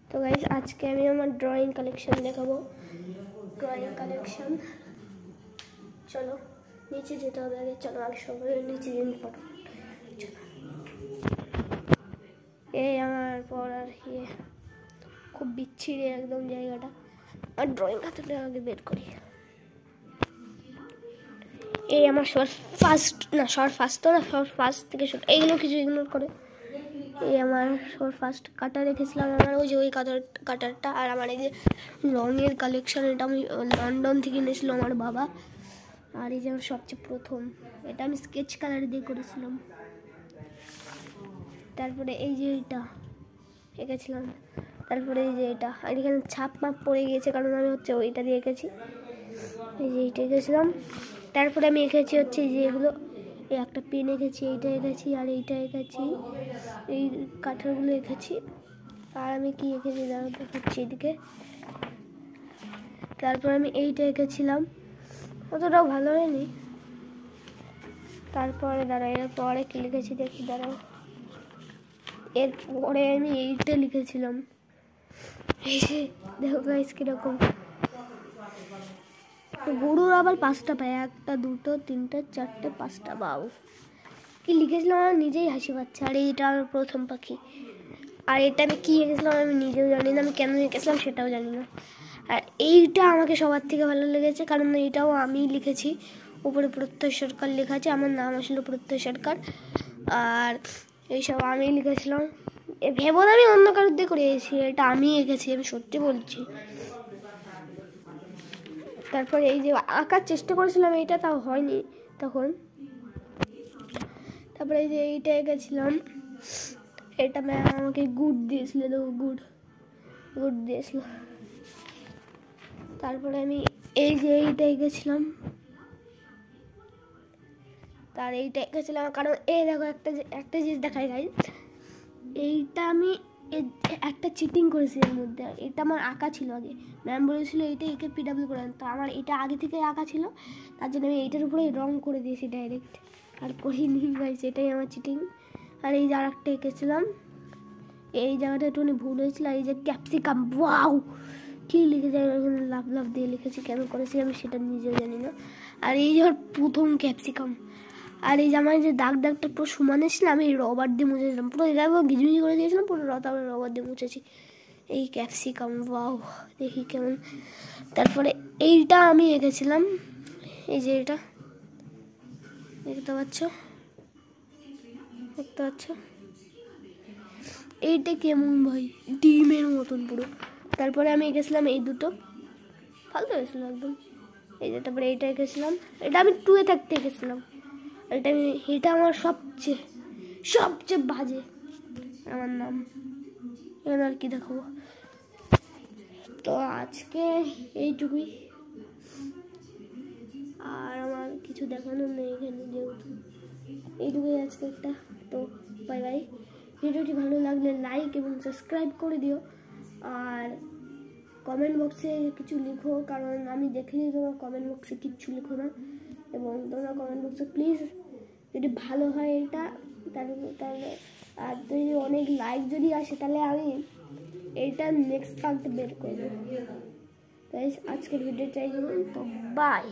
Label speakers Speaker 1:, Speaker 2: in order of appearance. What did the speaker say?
Speaker 1: তো গাইজ আজকে আমি আমার ড্রয়িং কালেকশন দেখাবো। ড্রয়িং কালেকশন, চলো নিচে যেতে হবে আগে। চলো আগে সবাই নিচে দিন ফটো। এই আমার পড়ার খুব বিচ্ছিরি একদম জায়গাটা। আর ড্রয়িং খাতাটা আগে বের করি। এই আমার সবার ফার্স্ট থেকে শুরু, এইগুলো কিছু ইগনোর করে। এই আমার সবার ফার্স্ট কাটার রেখেছিলাম, আমার ওই যে ওই কাটারটা। আর আমার এই যে রঙের কালেকশন, এটা আমি লন্ডন থেকে এনেছিলাম আমার বাবা। আর এই যে আমার সবচেয়ে প্রথম, এটা আমি স্কেচ কালার দিয়ে করেছিলাম। তারপরে এই যে এটা এঁকেছিলাম। তারপরে এই যে এটা, আর এখানে ছাপ মাপ পড়ে গিয়েছে কারণ আমি ওইটা দিয়ে এঁকেছি। এই যে এইটা এঁকেছিলাম। তারপরে আমি এঁকেছি যে এগুলো, এই একটা পেন এঁকেছি, এইটা এঁকেছি, আর এইটা এঁকেছি, এই কাঠেরগুলো এঁকেছি। আর আমি কি এঁকেছি দাঁড়াও দেখাচ্ছি এদিকে। তারপরে আমি এইটা এঁকেছিলাম, অতটাও ভালো হয়নি। তারপরে এরপরে কি লিখেছি দেখি দাঁড়াও। এরপরে আমি এইটা লিখেছিলাম, এই যে দেখো গাইস কিরকম। গরুর আবার 5টা পায়, 1টা 2টো 3টে 4টে 5টা। বাউ, কি লিখেছিলাম আমার নিজেই হাসি পাচ্ছে। আর এইটা আমার প্রথম পাখি। আর এটা আমি কি এঁকেছিলাম আমি নিজেও জানি না, আমি কেন এঁকেছিলাম সেটাও জানি না। আর এইটা আমাকে সবার থেকে ভালো লেগেছে কারণ এইটাও আমি লিখেছি। উপরে প্রত্যয় সরকার লেখা আছে, আমার নাম আসলে প্রত্যয় সরকার। আর এইসব আমি লিখেছিলাম, ভেবো আমি অন্য কারোর দিয়ে করেছি, এটা আমি এঁকেছি, আমি সত্যি বলছি। তারপরে এই যে আঁকার চেষ্টা করেছিলাম, এইটা তাও হয়নি তখন। তারপরে এই যে এইটা এঁকেছিলাম, এটা ম্যাম আমাকে গুড দিয়েছিল, দেখো গুড দিয়েছিল। তারপরে আমি এই যে এইটা এঁকেছিলাম, তার এইটা এঁকেছিলাম কারণ এই দেখো একটা জিনিস দেখাই গাইজ। এইটা আমি একটা চিটিং করেছি এর মধ্যে। এটা আমার আঁকা ছিল আগে, ম্যাম বলেছিল এইটা এঁকে পিডাব্লিউ করে, তো আমার এটা আগে থেকে আঁকা ছিল, তার জন্য আমি এইটার উপরে রং করে দিয়েছি ডাইরেক্ট, আর করিনি গাইজ, এটাই আমার চিটিং। আর এই যে আর একটা এঁকেছিলাম, এই জায়গাটা একটুখানি ভুল হয়েছিল। আর এই যে ক্যাপসিকাম, ওয়াও কী লিখেছি আমি এখানে, লাভ দিয়ে লিখেছি, কেন করেছি আমি সেটা নিজেও জানি না। আর এই যে প্রথম ক্যাপসিকাম। আর এই যে আমার যে দাগটা পুরো সমান এসেছিল, আমি রবার দিয়ে মুছেছিলাম, পুরো এটা ঘিজমিজি করে দিয়েছিলাম পুরো, তারপরে রবার দিয়ে মুছেছি। এই ক্যাপসিকাম, ওয়াও দেখি কেমন। তারপরে এইটা আমি এঁকেছিলাম, এই যে এটা দেখতে পাচ্ছ, এইটা কেমন ভাই, ডিমের মতন পুরো। তারপরে আমি এঁকেছিলাম এই দুটো, ফালতু হয়েছিল একদম। এই যে তারপরে এইটা এঁকেছিলাম, এটা আমি 2 থাকতে এঁকেছিলাম। এটা আমার সবচেয়ে বাজে আমার নাম, এখানে আর কি দেখাবো। তো আজকে এইটুকুই, আর আমার কিছু দেখানোর নেই এখানে, যেহেতু এইটুকুই আজকে একটা। তো বাই বাই। ভিডিওটি ভালো লাগলে লাইক এবং সাবস্ক্রাইব করে দিও। আর কমেন্ট বক্সে কিছু লিখো, কারণ আমি দেখিনি তোমার কমেন্ট বক্সে কিচ্ছু লিখো না। এবং তোমরা কমেন্ট বক্সে প্লিজ, যদি ভালো হয় এটা তাহলে আর যদি অনেক লাইক যদি আসে তাহলে আমি এইটা নেক্সট পার্ট বের করবো। তাই আজকের ভিডিওটাই, তো বাই।